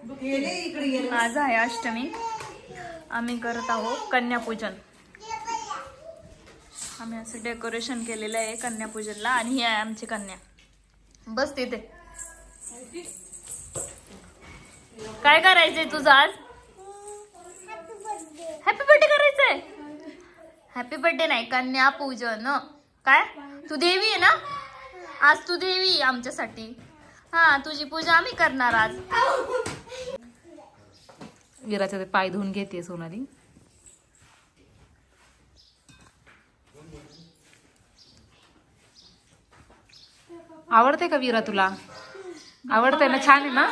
आज आहे अष्टमी. आम्ही करत आहोत कन्यापूजन. आम्ही असं डेकोरेशन केलेलं आहे कन्यापूजनला. आणि ही आहे आमची कन्या. बस तिथे. काय करायचंय तुझं आज? हॅपी बर्थडे करायचंय. हॅपी बर्थडे नाही, कन्यापूजन. काय तू देवी आहे ना? आज तू देवी आमच्यासाठी. हा, तुझी पूजा आम्ही करणार आज. विराचे ते पाय धुवून घेते सोनाली. आवडते का विरा तुला? आवडते ना? छान आहे ना?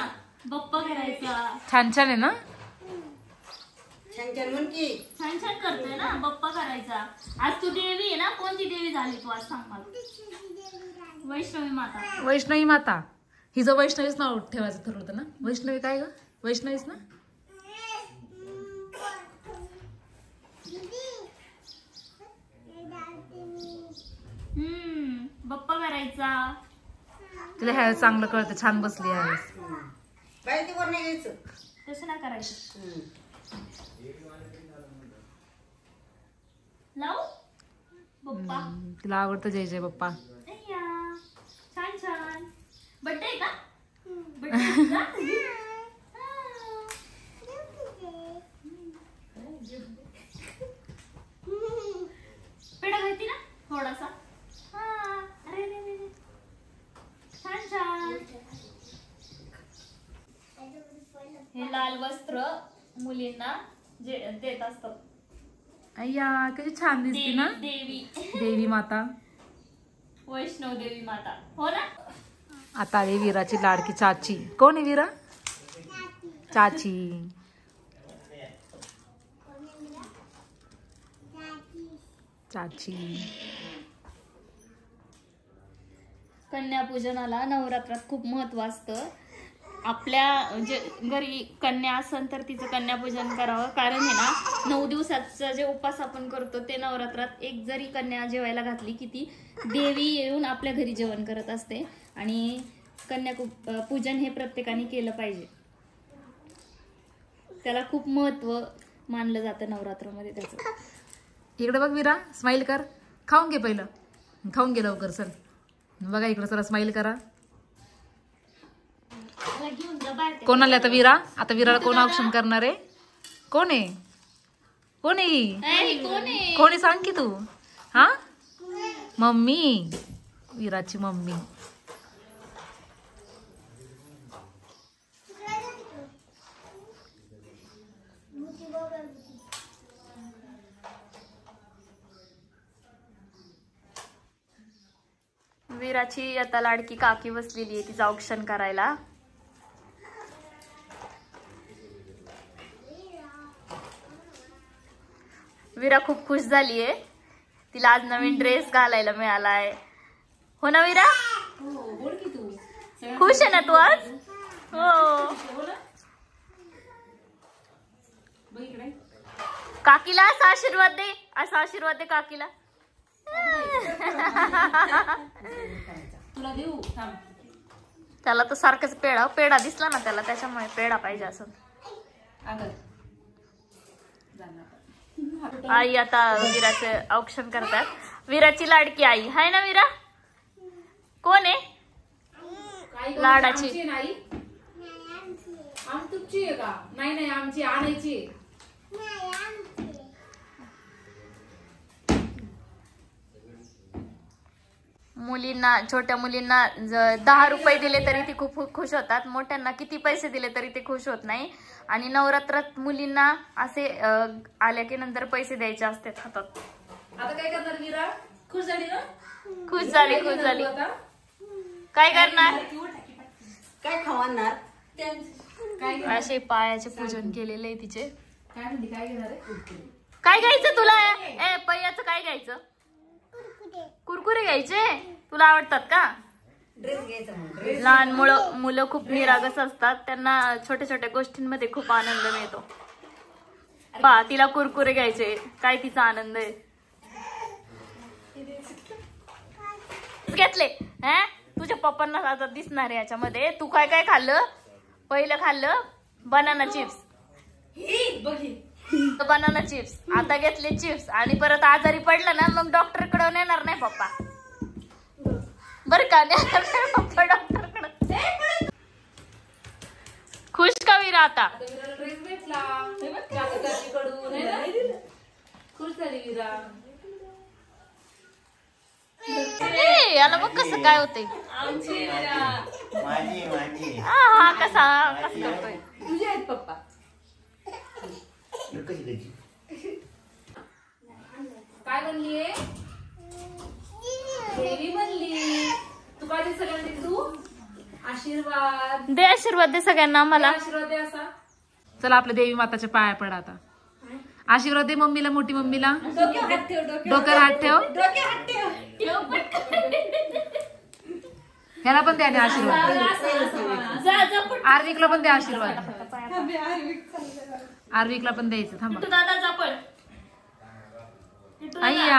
बप्पा करायचा. छान छान आहे ना? छान छान करतोय ना. बप्पा करायचा. आज तू देवी आहे ना? कोणती देवी झाली तू आज सांग मला. वैष्णवी माता. वैष्णवी माता. हिचं वैष्णवीच नाव ठेवायचं ठरवतं ना? वैष्णवी काय ग? वैष्णवीच ना? बप्पा करायचा. तुला ह्या चांगलं कळतं. छान बसली ह्यावेळेस. तसं नाही करायचं. लावू बप्पा. तिला आवडतं जय जय बाप्पा. छान छान. बर्थडे का? बर्थडे पेढा खायची ना थोडासा. अरे छान छान. हे लाल वस्त्र मुलींना जे देत असतात. अय्या किती छान दिसते ना. देवी देवी माता. वैष्णव देवी माता. हो ना. आता आली विराची लाडकी चाची. कोण आहे विरा? चाची. चाची. कन्यापूजनाला नवरात्रात खूप महत्व असतं. आपल्या जे घरी कन्या असेल तर तिचं कन्यापूजन करावं. कारण आहे ना 9 दिवसाचा जे उपास आपण करतो ते नवरात्रात एक जरी कन्या जेवायला घातली की ती देवी येऊन आपल्या घरी जेवण करत असते. आणि कन्यापूजन हे प्रत्येकाने केलं पाहिजे. त्याला खूप महत्व मानलं जातं नवरात्रामध्ये त्याचं. इकडे बघ विरा. स्माइल कर. खाऊन घे पहिलं. खाऊन घे लवकर. चल बघा इकडे. चला स्माइल करा. कोण आले आता? विरा. आता विराला कोण ऑप्शन करणार आहे? कोण आहे? कोण आहे? कोण आहे सांग की तू. हा, मम्मी. विराची मम्मी. विराची आता लाडकी काकी बसलेली आहे तिचं औक्षण करायला. विरा खूप खुश झालीये. तिला आज नवीन ड्रेस घालायला मिळालाय. हो ना विरा? खुश आहे ना तू आज? हो. काकीला असा आशीर्वाद दे. असा आशीर्वाद दे काकीला. तुला देऊ. त्याला तर सारखंच पेढा दिसला ना त्याला, त्याच्यामुळे पेढा पाहिजे असं. आई आता विराचे औक्षण करतात. विराची लाडकी आई हाय ना विरा? कोण आहे लाडाची? तुमची आहे का? नाही आमची आणायची. मुलींना, छोट्या मुलींना 10 रुपये दिले तरी ती खूप खुश होतात. मोठ्यांना किती पैसे दिले तरी ते खुश होत नाही. आणि नवरात्रात मुलींना असे आल्या की नंतर पैसे द्यायचे असतात हातात. आता काय करणार विरा? खुश झाली ना? खुश झाली. काय करणार? काय खावणार? असे पायाचे पूजन केलेले आहे तिचे. काय म्हणते? काय घेणार आहे? काय घ्यायचं तुला? पैयाचं काय घ्यायचं? कुरकुरे घ्यायचे. तुला आवडतात का? ड्रेस घ्यायचा. लहान मुलं खूप निरागस असतात. त्यांना छोट्या छोट्या गोष्टींमध्ये खूप आनंद मिळतो. पहा तिला कुरकुरे घ्यायचे. काय तिचा आनंद आहे. घेतले. तुझ्या पप्पांना आता दिसणार आहे याच्यामध्ये. तू काय काय खाल्लं? पहिलं खाल्लं बनाना चिप्स बनाना चिप्स आता घेतले चिप्स आणि परत आजारी पडला ना मग डॉक्टर कडे नेणार नाही पप्पा बर का नेणार नाही पप्पा डॉक्टर कडे खुश का विरा आता खुश झाली विरा याला बघ कसं काय होतंय हा कसा करतोय तुझे आहेत पप्पा काय बनलीये देवी बनली तू काय दे सगळ्यांना तू आशीर्वाद दे आशीर्वाद दे सगळ्यांना आम्हाला आशीर्वाद दे असा चला आपल्या देवी माताच्या पाया पडा आता आशीर्वाद दे मम्मीला मोठी मम्मीला डोक्यावर हात ठेव ह्याला पण द्या आशीर्वाद आर्विकला पण द्या आशीर्वाद आर्विकला पण द्यायचं थांबा दादाचा पण अय्या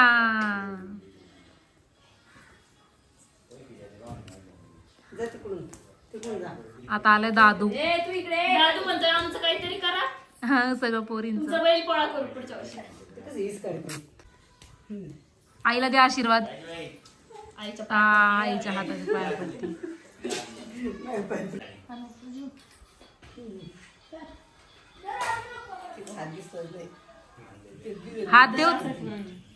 जा तिकडून जा. आता आलंय दादू दादू म्हणतोय आमचं काहीतरी करा हा सगळं पोरींच तुमचा बैल पोळा करू पुढच्या वर्षी ते कसं हीच करते. आईला द्या आशीर्वाद आईच्या आईच्या हाताच्या पाया पडते हात देऊ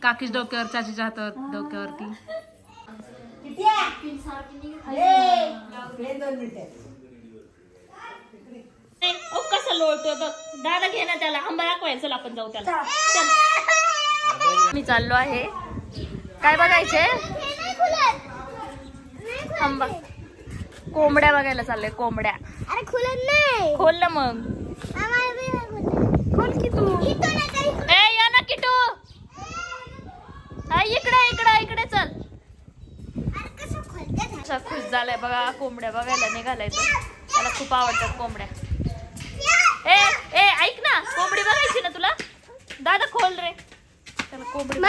काकीच डोक्यावर चाचीच्या हातावर डोक्यावरती ओ कसा लोळतोय बघ दादा घे ना त्याला आंबा दाखवायचं चल आपण जाऊ त्याला चल मी चाललो आहे काय बघायचे आंबा कोंबड्या बघायला चाललंय कोंबड्या अरे खुलत नाही खोल ना मग खोल की तू ए या ना किटू इकडे इकडे इकडे चल असा खुश झालाय बघा कोंबड्या बघायला निघालाय तो त्याला खूप आवडतात कोंबड्या ए ए ऐक ना कोंबडी बघायची ना तुला दादा खोल रे त्याला कोंबडी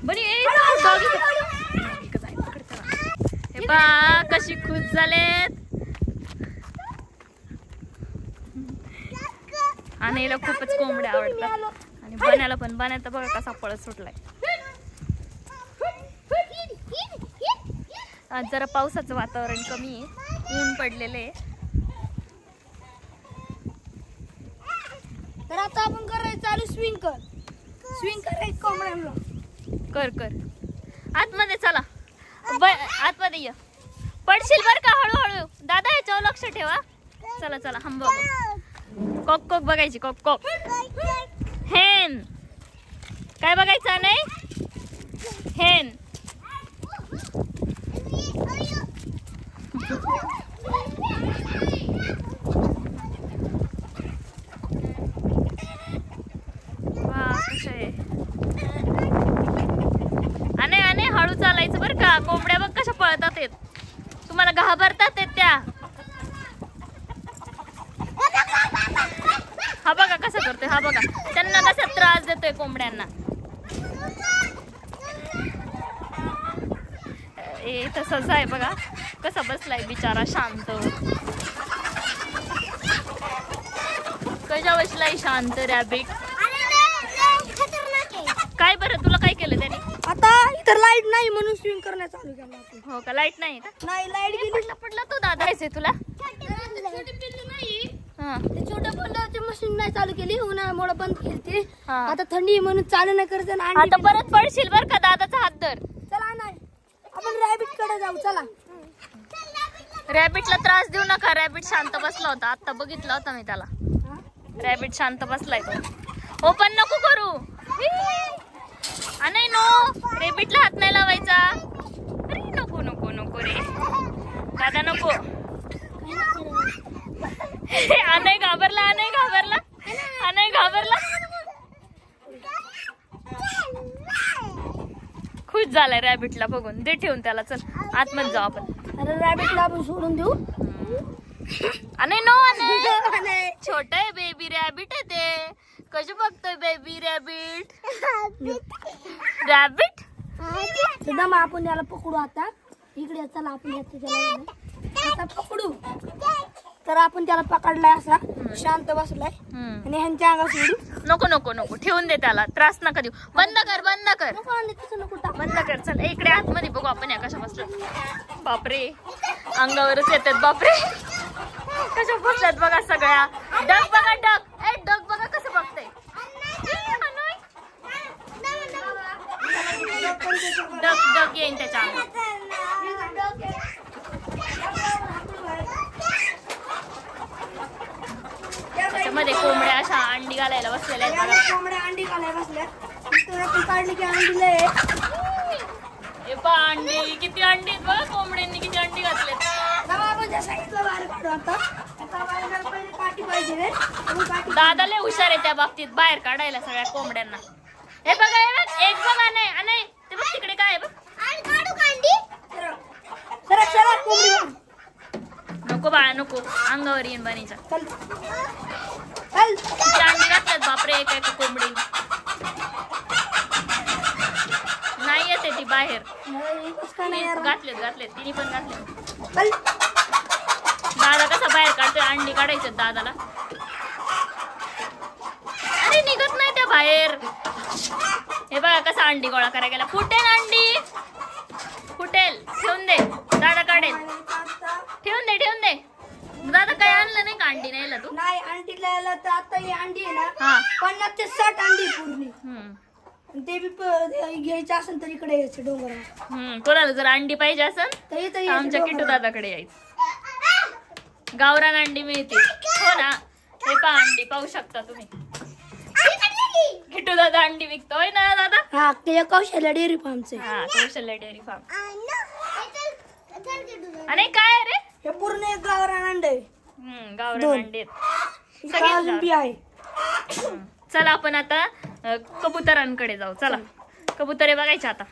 बरी हे बा कशी खुश झालेत आणि हिला खूपच कोंबड्या आवडतात आणि बनायला पण बनायचा बघा कसा पळत सुटलाय आज जरा पावसाचं वातावरण कमी आहे ऊन पडलेले तर आता आपण करायचं चालू स्विंग करायचं कोंबड्यांना कर कर आतमध्ये चला आतमध्ये ये पडशील बर का हळूहळू दादा याच्यावर लक्ष ठेवा चला चला हंबा कॉक कॉक बघायची कॉक कॉक हेन काय बघायचं नाही हेन अने हळू चालायचं बरं का कोंबड्या बघ कशा पळतात येत तुम्हाला घाबरतात येत त्या हा बघा कसा करतोय हा बघा त्यांना कसा त्रास देतोय कोंबड्यांना तसंच आहे बघा कसा बसलाय बिचारा शांत कशा बसलाय शांत रॅबिट काय बरं तुला काय केलं त्याने आता इतर लाईट नाही म्हणून स्विंग करणं चालू केलं आपण. हो का लाईट नाही का नाही लाईट गेली पडला तो दादा आहे तुला हा ते छोट्या पिल्लाची मशीन नाही चालू केली उन्हाळ्यामुळे बंद केली ती हा. आता थंडी म्हणून चालू नाही करत आणि आता परत पडशील बर का दादाचा हात धर चला नाही आपण रॅबिट कडे जाऊ चला रॅबिटला त्रास देऊ नका रॅबिट शांत बसला होता आता बघितला होता मी त्याला रॅबिट शांत बसलाय तो ओपन नको करू नाही नो रॅबिटला हात नाही लावायचा अरे नको नको नको रे दादा नको अनय घाबरला अनय घाबरला अनय घाबरला खुश झालाय रॅबिटला बघून दे ठेवून त्याला चल आतमध्ये जाऊ आपण अरे रॅबिटला आपण सोडून देऊ अनय नो अनय छोट आहे बेबी रॅबिट आहे ते कशी बघतोय बेबी रॅबिट रॅबिट तर मग आपण त्याला पकडू आता. इकडे चला आपण आता पकडू. तर आपण त्याला पकडलाय असा शांत बसलाय आणि ह्यांच्या अंगावर सोडू. नको नको नको ठेवून दे त्याला, त्रास नका देऊ. बंद कर बंद कर नको आणले तसं नको टाक. बंद कर. चल इकडे आतमध्ये बघू आपण या कशा बसल्यात. बापरे अंगावरच येतात. बापरे कशा बसल्यात बघा सगळ्या. डग बघा डग. ए डग बघा कसं बघतंय. डग डग येईन त्याच्या अंगात. त्याच्यामध्ये कोंबड्या अशा अंडी घालायला बसलेल्या आहेत बघा. कोंबड्या अंडी घालायला बसल्या. तर आपण काढली की अंडीला आहे. हे पहा अंडी किती अंडी आहेत बघा. कोंबड्यांनी किती अंडी घातलेत. आपण त्या साईडला बाहेर काढू आता. आता बाहेर पहिले काठी पाहिजे रे. आपण काठी दादा लय हुशार आहे त्या बाबतीत बाहेर काढायला सगळ्या कोंबड्यांना. हे बघा हे बघ एक बघा. नाही नाही ते बघ तिकडे काय आहे बघ. सरक सरक कोंबडी. नको बाळा नको अंगावर येईन बनीच्या. चल चल. किती अंडी घातल्यात बापरे एका एका कोंबडी. नाही येते ती बाहेर. घातलेत घातलेत तिने पण घातलेत. चल. दादा कसा बाहेर काढतोय. अंडी काढायचे दादाला. अरे निघत नाही त्या बाहेर. हे बघा कसा अंडी गोळा करायला गेला. फुटेल अंडी फुटेल. ठेवून दे दादा काढेल. ठेवून दे ठेवून दे. दादा काय आणलं नाही का अंडी न्यायला तू. नाही अंडीला तर आता ही अंडी आहे हा. ना 50 ते 60 अंडी पूर्ण. ते बी घ्यायचं असेल तर इकडे यायचं डोंगरावर. कोणाला जर अंडी पाहिजे असेल तर तर आमच्या किटू दादाकडे यायचं. गावरान अंडी मिळते. हो ना. हे पहा अंडी पाहू शकता तुम्ही. किटू दादा अंडी विकतोय ना दादा. हा ते कौशल्य डेअरी फार्मचे. हा कौशल्य डेअरी फार्म. आणि काय रे हे पूर्ण एक गावरान अंड आहे. गावरान अंडी आहेत. इथं अजून बी आहे. चला आपण आता कबुतरांकडे जाऊ. चला कबुतरे बघायचे आता.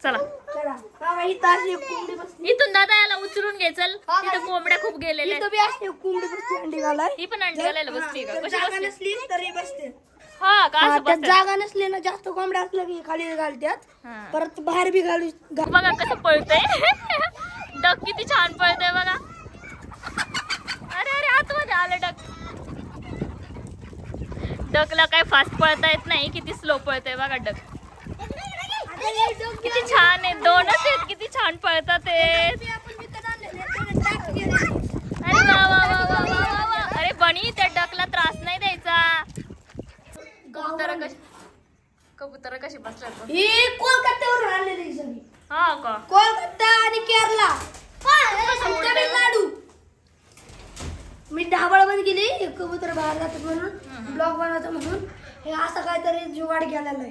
चला चला. बाबा इथं अशी एक कोंबडी बसली. इथून दादा याला उचलून घे. चल तिथं कोंबड्या खूप गेलेल्या इथं बी अशी एक कोंबडी बसते अंडी घालाय. ही पण अंडी घालायला बसली का. कशी जागा बसली. नसली तरी बसते. हा का असं त्यात बसतात? जागा नसली ना जास्त कोंबड्या असल्या की खाली घालतात. हा. परत बाहेर बी घालू. बघा कसं पळतंय. डक किती छान पळतंय बघा. अरे अरे आतमध्ये आलं डक. डकला काय फास्ट पळता येत नाही. किती स्लो पळतंय बघा डक. किती छान आहे. दोनच आहेत किती छान पळतात ते. अरे वा वा वा वा वा वा वा. अरे बनी त्या डकला त्रास नाही द्यायचा. कबुतर कशी बसतात बघ. ही कोलकात्यावरून आणलेली सगळी. हा का. कोलकाता आणि केरला. तामिळनाडू. मी ढाबळ बंद केली. कबूतर बाहेर जातात म्हणून ब्लॉग बनवायचा म्हणून हे असं काहीतरी जुगाड केलेला आहे.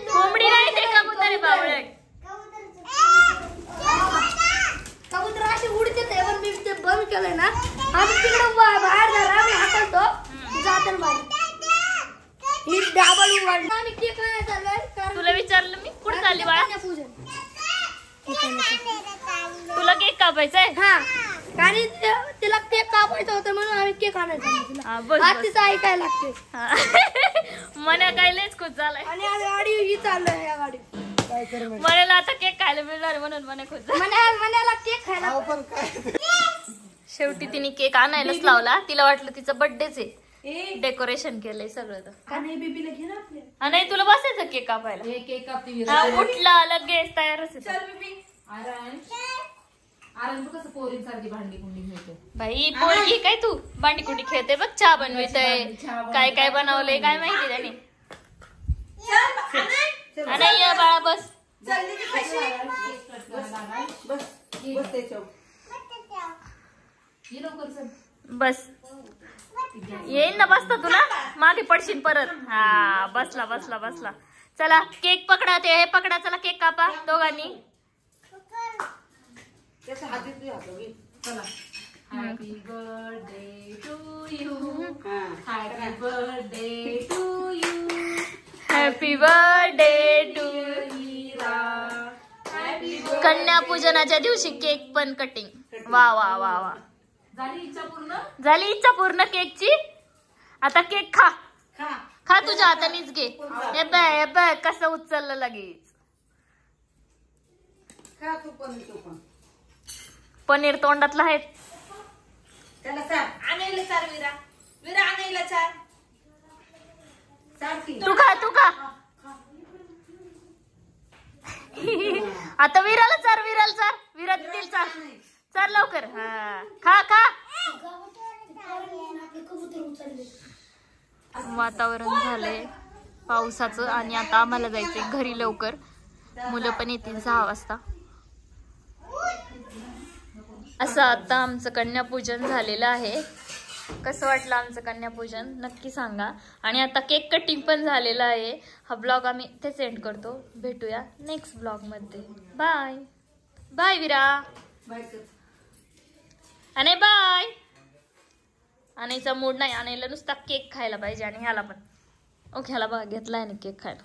कोंबडी नाही ते कबूतर आहे बावळट. कबूतर अशी उडते ते पण मी ते बंद केलंय ना. आम्ही तिकडे बाहेर झाला आम्ही हाकलतो जाताना बाहेर. ही ढाबळ उघडली. आम्ही केक आणायला चाललोय कारण तुला विचारलं मी कुठे चालली बाळा. कन्यापूजन. तुला केक कापायचा आहे. हा कारण तिला केक कापायचं होतं म्हणून आम्ही केक आणायला चाललो हा, तिला. बस, आज बस. तिचं ऐकायला लागते. मना काय लयच खुश झालाय. आणि आज गाडी ही चाललोय ह्या गाडी. काय कर मनाला आता केक खायला मिळणार आहे म्हणून मना खुश झाला. मनाला केक खायला. पण काय शेवटी तिने केक आणायलाच लावला. तिला वाटलं तिचं बर्थडेच आहे. डेकोरेशन केलंय सगळं तर. आणि बेबीला घे ना आपल्या. आणि तुला बसायचं केक कापायला. केक कापती हा, उठला लगेच तयारच आहे तो. आरण तू कसं पोरींसारखी भांडी कुंडी मिळते. बाई पोरगी काय तू बांडीकुंडी खेळते बघ. चहा बनवतय काय काय बनवलंय काय माहिती त्याने. आणि या बाळा बस. बस बस त्याच्यावर. ये लवकर चल. बस येईन ना बसता तुला. मागे पडशील परत. हा बसला बसला बसला. चला केक पकडा. ते हे पकडा. चला केक कापा दोघांनी. त्याचा हातीत हात चला. Happy birthday to you. हा. Happy birthday to you. Happy birthday to. Happy कन्या पूजनाच्या दिवशी केक पण कटिंग. वा वा वा वा. झाली इच्छा पूर्ण. झाली इच्छा पूर्ण केकची. आता केक खा. खा तुझ्या हातानेच घे. हे बघ कसं उचललं लगेच. खा तू पण तू पण. पनीर तोंडातलं आहे. त्याला चार आणायला चार विरा. विरा आणायला चार. चार की. तू खा. आता विराला चार. विरा देतील चार. चार लवकर. हा खा. वातावरण झालंय पावसाचं आणि आता आम्हाला जायचंय घरी लवकर. मुलं पण येतील 6 वाजता. असं आता आमचं कन्यापूजन झालेलं आहे. कसं वाटलं आमचं कन्यापूजन नक्की सांगा. आणि आता केक कटिंग पण झालेलं आहे. हा ब्लॉग आम्ही इथेच एंड करतो. भेटूया नेक्स्ट ब्लॉग मध्ये. बाय विरा. बाय कर. आणि बाय. आणायचा मूड नाही. आणायला नुसता केक खायला पाहिजे. आणि ह्याला पण ओके ह्याला बघा घेतलाय ना केक खायला.